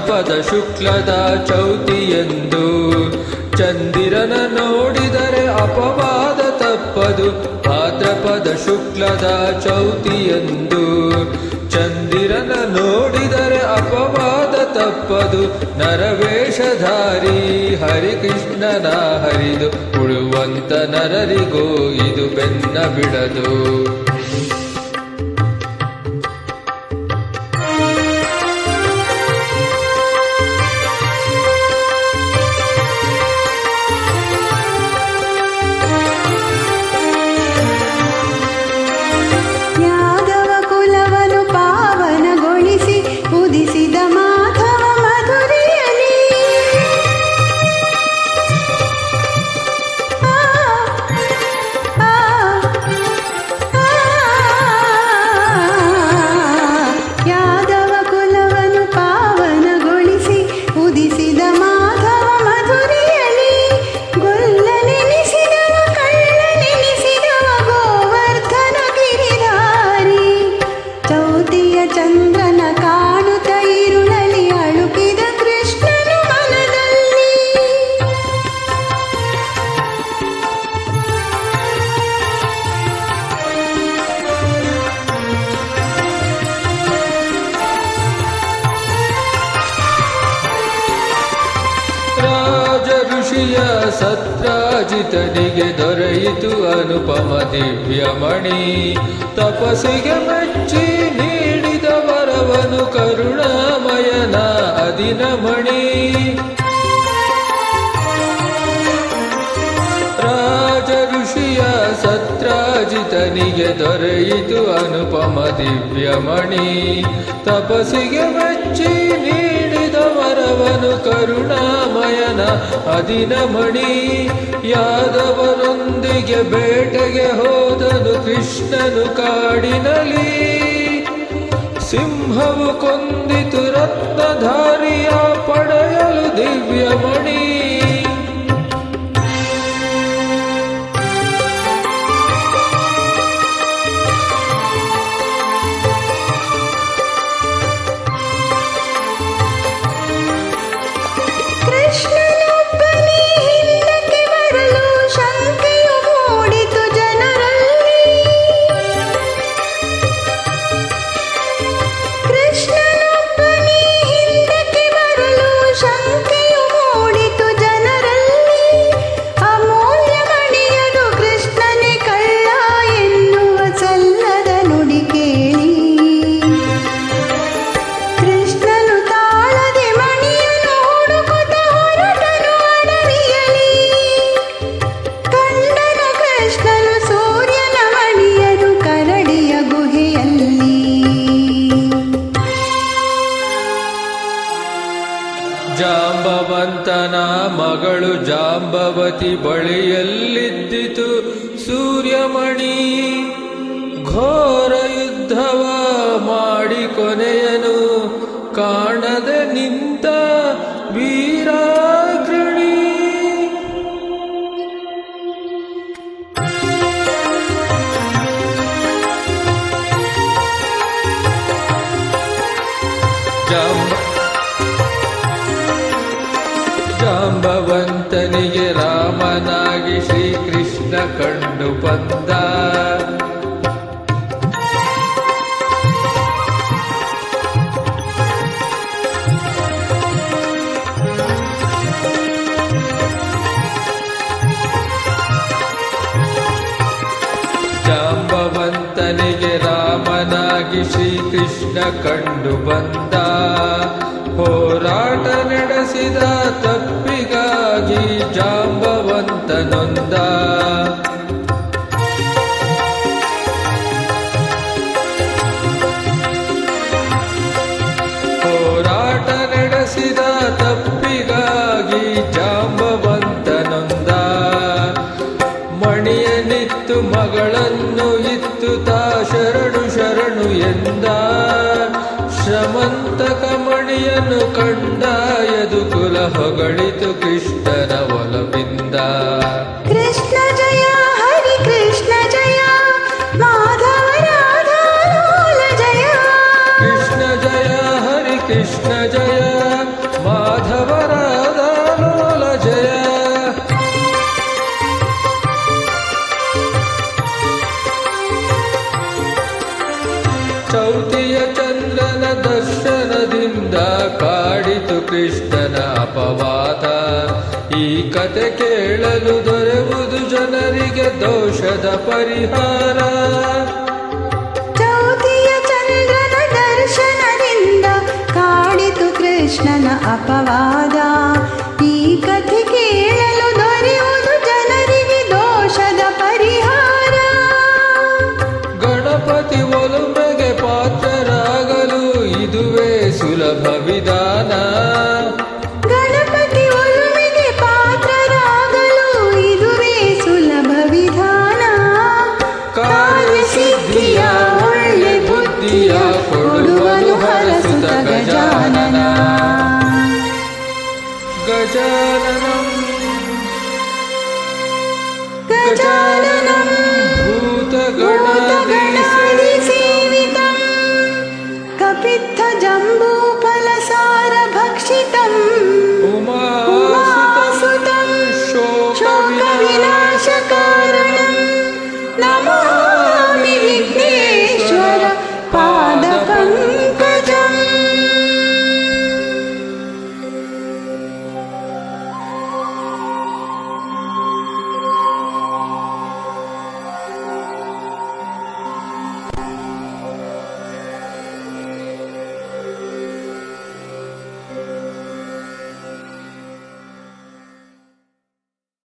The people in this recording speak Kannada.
ಭಾದ್ರಪದ ಶುಕ್ಲದ ಚೌತಿಯಂದು ಚಂದಿರನ ನೋಡಿದರೆ ಅಪವಾದ ತಪ್ಪದು. ಭಾದ್ರಪದ ಶುಕ್ಲದ ಚೌತಿಯಂದು ಚಂದಿರನ ನೋಡಿದರೆ ಅಪವಾದ ತಪ್ಪದು. ನರವೇಷಧಾರಿ ಹರಿಕೃಷ್ಣನ ಹರಿದು ಉಳುವಂತ ನರರಿಗೋ ಇದು ಬೆನ್ನ ಬಿಡದು. ಋಷಿಯ ಸತ್ರಾಜಿತನಿಗೆ ದೊರೆಯಿತು ಅನುಪಮ ದಿವ್ಯಮಣಿ. ತಪಸ್ಸಿಗೆ ಮೆಚ್ಚಿ ನೀಡಿದ ವರವನು ಕರುಣಾಮಯನ ಅದಿನಮಣಿ. ರಾಜ ಋಷಿಯ ಸತ್ರಾಜಿತನಿಗೆ ದೊರೆಯಿತು ಅನುಪಮ ದಿವ್ಯಮಣಿ. ತಪಸ್ಸಿಗೆ ಮೆಚ್ಚಿ ನೀಡಿದ ವರವನು ಕರುಣಾಮಯನ ಅದಿನಮಣಿ. ಯಾದವರೊಂದಿಗೆ ಬೇಟೆಗೆ ಹೋದನು ಕೃಷ್ಣನು ಕಾಡಿನಲಿ. ಸಿಂಹವು ಕೊಂದಿತು ರತ್ನಧಾರಿಯ ಪಡೆಯಲು ದಿವ್ಯಮಣಿ. ಜಾಂಬವಂತನ ಮಗಳು ಜಾಂಬವತಿ ಬಳಿಯಲ್ಲಿದ್ದಿತು ಸೂರ್ಯಮಣಿ. ಘೋರ ಯುದ್ಧವ ಮಾಡಿ ಕೊನೆಯನು ಕಾಣದೆ ನಿಂತ ವೀರಾಗ್ರಣಿ. ಜಾಂಬವಂತನಿಗೆ ರಾಮನಾಗಿ ಶ್ರೀಕೃಷ್ಣ ಕಂಡು ಬಂದ. ಜಾಂಬವಂತನಿಗೆ ರಾಮನಾಗಿ ಶ್ರೀಕೃಷ್ಣ ಕಂಡು ಬಂದ. ಹೋರಾಟ ನಡೆಸಿದ ತಪ್ಪಿಗಾಗಿ ಜಾಂಬವಂತ ನೊಂದ. ಹೋರಾಟ ನಡೆಸಿದ ತಪ್ಪಿಗಾಗಿ ಜಾಂಬವಂತ ನೊಂದ. ಮಣಿಯನಿತ್ತು ಮಗಳನ್ನು ಇತ್ತು ತಾ ಶರಣು ಶರಣು ಎಂದ. ಶ್ರಮಂತಕ ಮಣಿಯನ್ನು ಕಂಡ ಯದುಕುಲ ಹೊಗಳಿತು ಕೃಷ್ಣನ ಒಲವಿಂದ. ಕೃಷ್ಣ ಜಯ ಹರಿ ಕೃಷ್ಣ ಜಯ ಮಾಧವ ರಾಧಾ ಲೋಲ ಜಯ. ಕೃಷ್ಣ ಜಯ ಹರಿ ಕೃಷ್ಣ ಜಯ ಅಪವಾದ. ಈ ಕತೆ ಕೇಳಲು ದೊರೆಯುವುದು ಜನರಿಗೆ ದೋಷದ ಪರಿಹಾರ. ಚೌತಿಯ ಚಂದ್ರನ ದರ್ಶನದಿಂದ ಕಾಡಿತು ಕೃಷ್ಣನ ಅಪವಾದ. ಈ ಕಥೆ ಕೇಳಲು ದೊರೆಯುವುದು ಜನರಿಗೆ ದೋಷದ ಪರಿಹಾರ. ಗಣಪತಿ ಒಲುಮೆಗೆ ಪಾತ್ರರಾಗಲು ಇದುವೇ ಸುಲಭ ವಿಧಾನ. ಗಣಪತಿ ಒಲುಮೆಗೆ ಪಾತ್ರರಾಗಲು ಇದುವೇ ಸುಲಭ ವಿಧಾನ. ಕಾರ್ಯಸಿದ್ಧಿಯ ಒಳ್ಳೆ ಬುದ್ಧಿಯ ಕೊಡುವನು ಹರಸುತ ಗಜಾನನ. ಗಜಾನನಂ ಗಜಾನನಂ ಭೂತಗಣಾಧಿಪಂ